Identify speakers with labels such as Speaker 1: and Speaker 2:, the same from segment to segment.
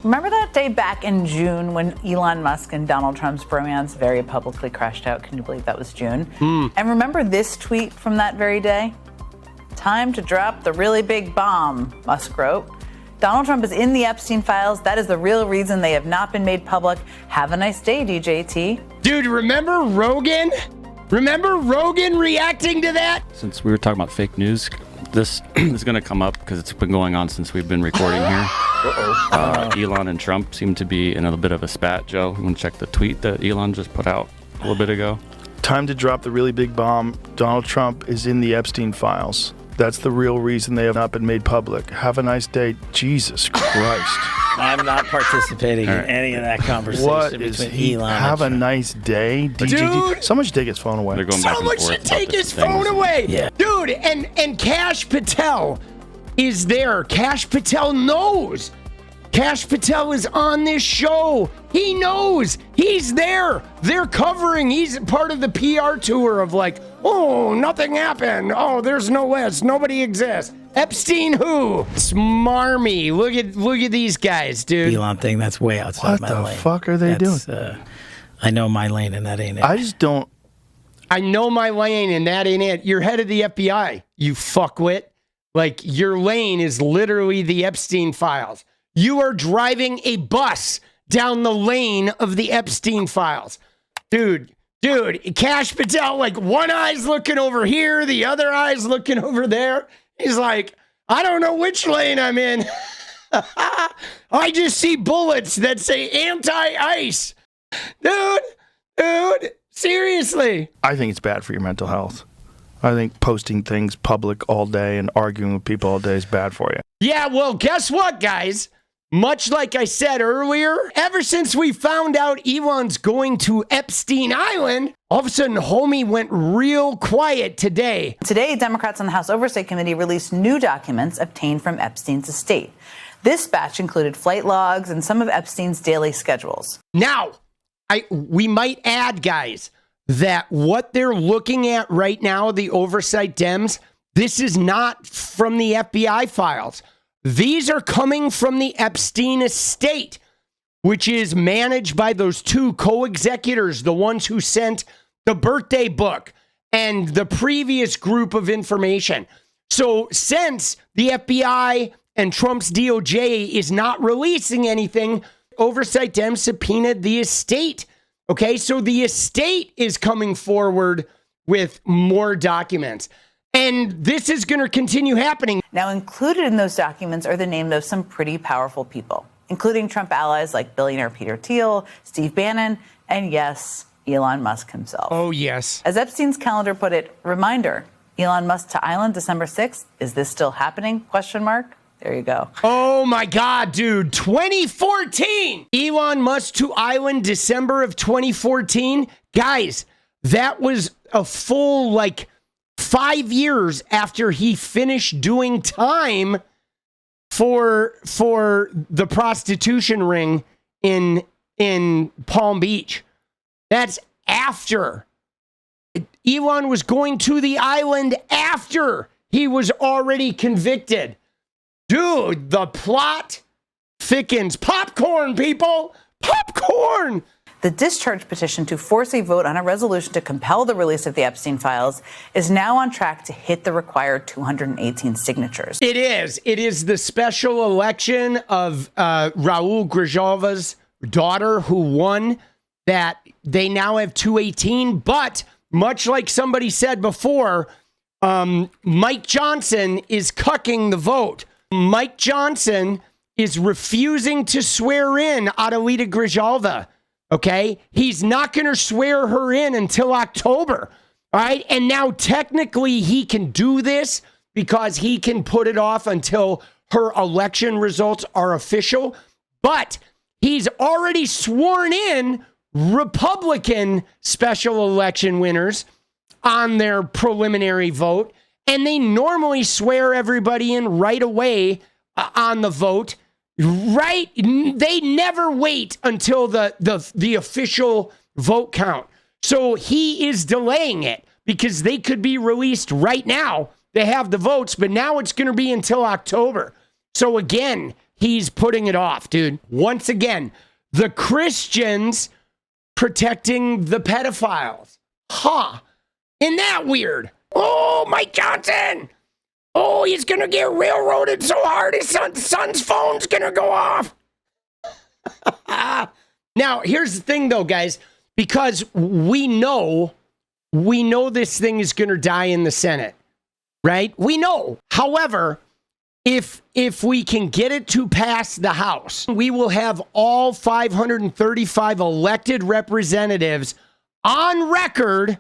Speaker 1: Remember that day back in June when Elon Musk and Donald Trump's bromance very publicly crashed out? Can you believe that was June? And remember this tweet from that very day? Time to drop the really big bomb, Musk wrote. Donald Trump is in the Epstein Files. That is the real reason they have not been made public. Have a nice day, DJT.
Speaker 2: Dude, remember Rogan? Remember Rogan reacting to that?
Speaker 3: Since we were talking about fake news, this is going to come up because it's been going on since we've been recording here. Elon and Trump seem to be in a bit of a spat, Joe. You want to check the tweet that Elon just put out a little bit ago?
Speaker 4: Time to drop the really big bomb. Donald Trump is in the Epstein Files. That's the real reason they have not been made public. Have a nice day. Jesus Christ.
Speaker 5: I'm not participating in any of that conversation
Speaker 4: What is
Speaker 5: between
Speaker 4: he?
Speaker 5: Elon
Speaker 4: Have a
Speaker 5: and Trump.
Speaker 4: nice day.
Speaker 2: Dude.
Speaker 4: Someone should take his phone away.
Speaker 3: They're going back and
Speaker 2: Someone
Speaker 3: forth
Speaker 2: should
Speaker 3: about
Speaker 2: take his
Speaker 3: different
Speaker 2: phone
Speaker 3: things.
Speaker 2: away.
Speaker 5: Yeah.
Speaker 2: Dude, and 𝗙ście Patel is there. 𝗙ście Patel knows. 𝗙ście Patel is on this show. He knows. He's there. They're covering. He's part of the PR tour of like, oh, nothing happened. Oh, there's no West. Nobody exists. Epstein who? Smarmy. Look at these guys, dude.
Speaker 5: Elon thing, that's way outside
Speaker 4: What
Speaker 5: my
Speaker 4: the
Speaker 5: lane.
Speaker 4: fuck are they doing?
Speaker 5: I know my lane and that ain't it.
Speaker 4: I just don't.
Speaker 2: I know my lane and that ain't it. You're head of the FBI, you fuckwit. Like, your lane is literally the Epstein Files. You are driving a bus down the lane of the Epstein Files. Dude, 𝗙ście Patel, like, one eye's looking over here, the other eye's looking over there. He's like, I don't know which lane I'm in. I just see bullets that say anti-ice. Dude, seriously.
Speaker 4: I think it's bad for your mental health. I think posting things public all day and arguing with people all day is bad for you.
Speaker 2: Yeah, well, guess what, guys? Much like I said earlier, ever since we found out Elon's going to Epstein Island, all of a sudden, homie went real quiet today.
Speaker 1: Today, Democrats on the House Oversight Committee released new documents obtained from Epstein's estate. This batch included flight logs and some of Epstein's daily schedules.
Speaker 2: Now, we might add, guys, that what they're looking at right now, the oversight Dems, this is not from the FBI files. These are coming from the Epstein estate, which is managed by those two co-executors, the ones who sent the birthday book and the previous group of information. So since the FBI and Trump's DOJ is not releasing anything, oversight Dems subpoenaed the estate. Okay, so the estate is coming forward with more documents. And this is going to continue happening.
Speaker 1: Now, included in those documents are the names of some pretty powerful people, including Trump allies like billionaire Peter Thiel, Steve Bannon, and yes, Elon Musk himself.
Speaker 2: Oh, yes.
Speaker 1: As Epstein's calendar put it, reminder, Elon Musk to Island, December 6th. Is this still happening? Question mark. There you go.
Speaker 2: Oh, my God, dude. 2014. Elon Musk to Island, December of 2014. Guys, that was a full, 5 years after he finished doing time for the prostitution ring in Palm Beach. That's after. Elon was going to the island after he was already convicted. Dude, the plot thickens. Popcorn, people! Popcorn!
Speaker 1: The discharge petition to force a vote on a resolution to compel the release of the Epstein Files is now on track to hit the required 218 signatures.
Speaker 2: It is. It is the special election of 𝗏𝗏𝗏𝗏 daughter who won that they now have 218. But much like somebody said before, Mike Johnson is cucking the vote. Mike Johnson is refusing to swear in 𝗏𝗏𝗏𝗏. Okay, he's not going to swear her in until October. All right. And now technically he can do this because he can put it off until her election results are official. But he's already sworn in Republican special election winners on their preliminary vote. And they normally swear everybody in right away on the vote. Right? They never wait until the official vote count. So he is delaying it because they could be released right now. They have the votes, but now it's going to be until October. So again, he's putting it off, dude. Once again, the Christians protecting the pedophiles. Huh. Isn't that weird? Oh, Mike Johnson. Oh, he's going to get railroaded so hard his son's phone's going to go off. Now, here's the thing, though, guys. Because we know this thing is going to die in the Senate, right? We know. However, if we can get it to pass the House, we will have all 535 elected representatives on record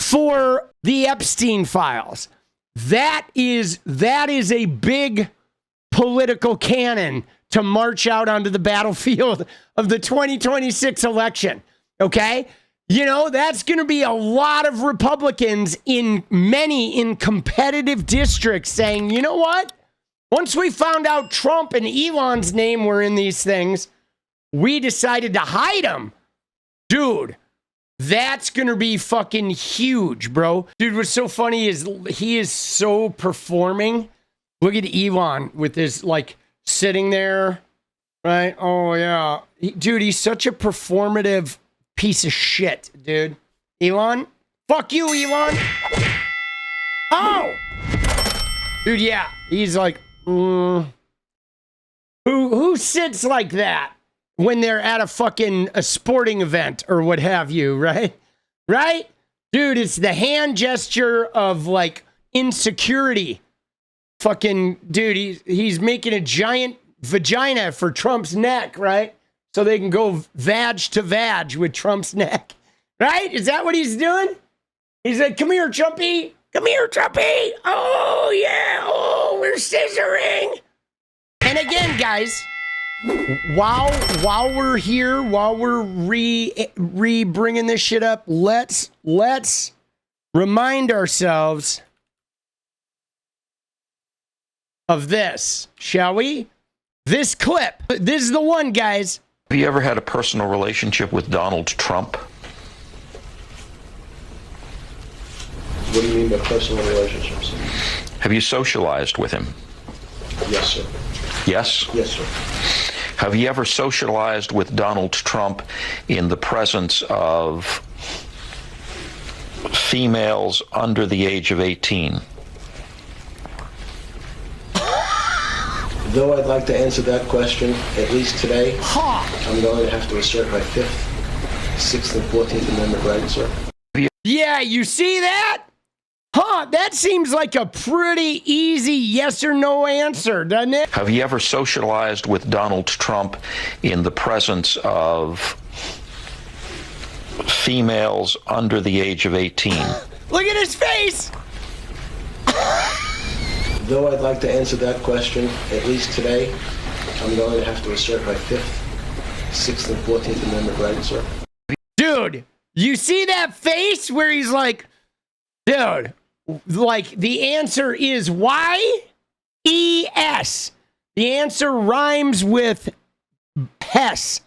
Speaker 2: for the Epstein Files. That is a big political cannon to march out onto the battlefield of the 2026 election. Okay? You know, that's going to be a lot of Republicans in competitive districts saying, you know what? Once we found out Trump and Elon's name were in these things, we decided to hide them. Dude, that's going to be fucking huge, bro. Dude, what's so funny is he is so performing. Look at Elon with his, like, sitting there, right? Oh, yeah. Dude, he's such a performative piece of shit, dude. Elon? Fuck you, Elon. Oh! Dude, yeah. He's like, who sits like that when they're at a sporting event or what have you, right? Right? Dude, it's the hand gesture of, like, insecurity. Fucking, dude, he's making a giant vagina for Trump's neck, right? So they can go vag to vag with Trump's neck. Right? Is that what he's doing? He's like, come here, Trumpy. Come here, Trumpy. Oh, yeah. Oh, we're scissoring. And again, guys, while we're here, while we're bringing this shit up, let's remind ourselves of this, shall we? This clip. This is the one, guys.
Speaker 6: Have you ever had a personal relationship with Donald Trump?
Speaker 7: What do you mean by personal relationships?
Speaker 6: Have you socialized with him?
Speaker 7: Yes, sir.
Speaker 6: Yes?
Speaker 7: Yes, sir.
Speaker 6: Have you ever socialized with Donald Trump in the presence of females under the age of 18?
Speaker 7: Though I'd like to answer that question, at least today, I'm going to have to assert my 5th, 6th, and 14th Amendment rights, sir.
Speaker 2: Yeah, you see that? Huh, that seems like a pretty easy yes or no answer, doesn't it?
Speaker 6: Have you ever socialized with Donald Trump in the presence of females under the age of 18?
Speaker 2: Look at his face!
Speaker 7: Though I'd like to answer that question, at least today, I'm going to have to assert my 5th, 6th, and 14th Amendment rights, sir.
Speaker 2: Dude, you see that face where he's like, dude, like the answer is Y-E-S. The answer rhymes with Hess.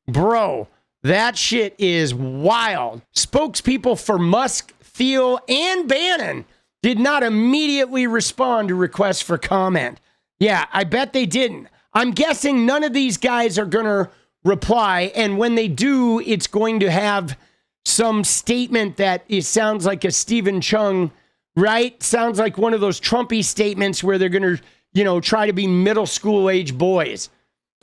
Speaker 2: Bro, that shit is wild. Spokespeople for Musk, Thiel, and Bannon did not immediately respond to requests for comment. Yeah, I bet they didn't. I'm guessing none of these guys are going to reply, and when they do, it's going to have some statement that sounds like a Stephen Chung, right? Sounds like one of those Trumpy statements where they're going to, try to be middle school age boys.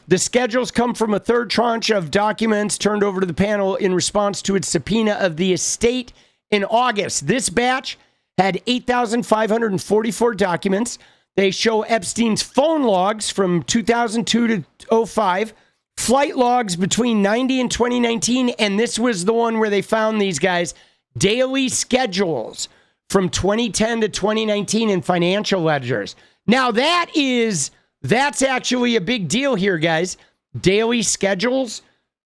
Speaker 2: The schedules come from a third tranche of documents turned over to the panel in response to its subpoena of the estate in August. This batch had 8,544 documents. They show Epstein's phone logs from 2002 to 2005, flight logs between 90 and 2019, and this was the one where they found these guys, daily schedules from 2010 to 2019 in financial ledgers. Now that's actually a big deal here, guys. Daily schedules.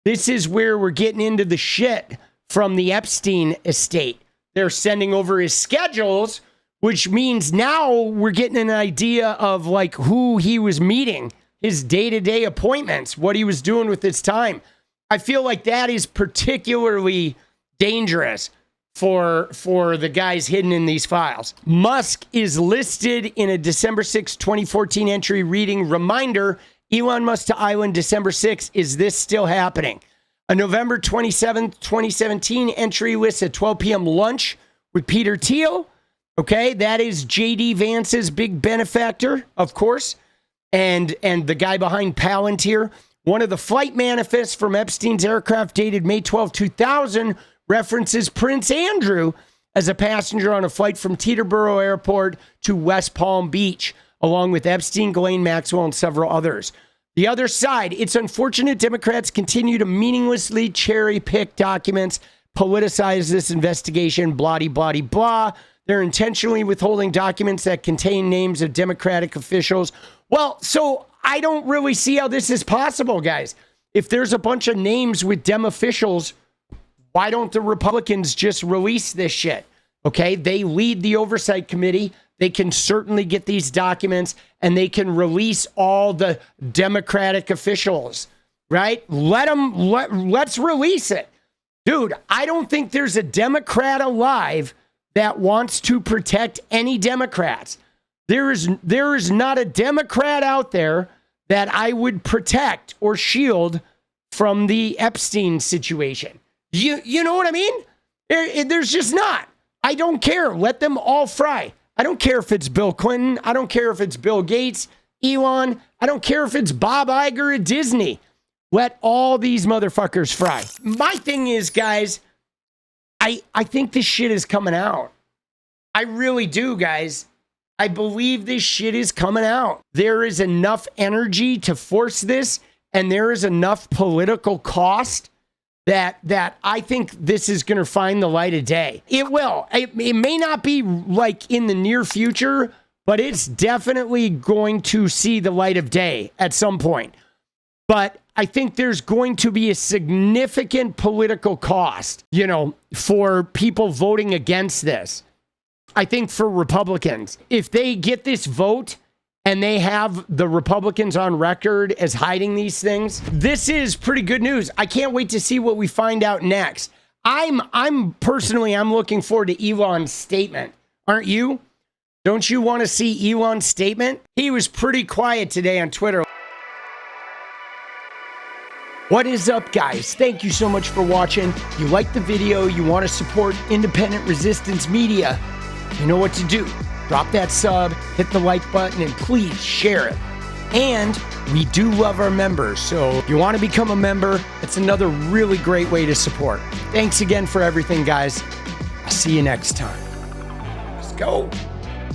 Speaker 2: This is where we're getting into the shit from the Epstein estate. They're sending over his schedules, which means now we're getting an idea of like who he was meeting, his day-to-day appointments, what he was doing with his time. I feel like that is particularly dangerous for the guys hidden in these files. Musk is listed in a December 6, 2014 entry reading, reminder, Elon Musk to island December 6. Is this still happening? A November 27, 2017 entry lists a 12 p.m. lunch with Peter Thiel. Okay, that is J.D. Vance's big benefactor, of course, and the guy behind Palantir. One of the flight manifests from Epstein's aircraft dated May 12, 2000 references Prince Andrew as a passenger on a flight from Teterboro Airport to West Palm Beach, along with Epstein, Ghislaine Maxwell, and several others. The other side, it's unfortunate Democrats continue to meaninglessly cherry pick documents, politicize this investigation, blah, blah, blah. They're intentionally withholding documents that contain names of Democratic officials. Well, so I don't really see how this is possible, guys. If there's a bunch of names with Dem officials, why don't the Republicans just release this shit? Okay, they lead the oversight committee. They can certainly get these documents and they can release all the Democratic officials, right? Let's release it. Dude, I don't think there's a Democrat alive that wants to protect any Democrats. There is not a Democrat out there that I would protect or shield from the Epstein situation. You know what I mean? There's just not. I don't care. Let them all fry. I don't care if it's Bill Clinton. I don't care if it's Bill Gates, Elon. I don't care if it's Bob Iger at Disney. Let all these motherfuckers fry. My thing is, guys, I think this shit is coming out. I really do, guys. I believe this shit is coming out. There is enough energy to force this, and there is enough political cost that I think this is going to find the light of day. It will. It may not be like in the near future, but it's definitely going to see the light of day at some point. But I think there's going to be a significant political cost, for people voting against this. I think for Republicans, if they get this vote and they have the Republicans on record as hiding these things, this is pretty good news. I can't wait to see what we find out next. I'm personally looking forward to Elon's statement. Aren't you? Don't you want to see Elon's statement? He was pretty quiet today on Twitter. What is up, guys? Thank you so much for watching. You like the video, you want to support independent resistance media, you know what to do. Drop that sub, hit the like button, and please share it. And we do love our members, so if you want to become a member, it's another really great way to support. Thanks again for everything, guys. I'll see you next time. Let's go.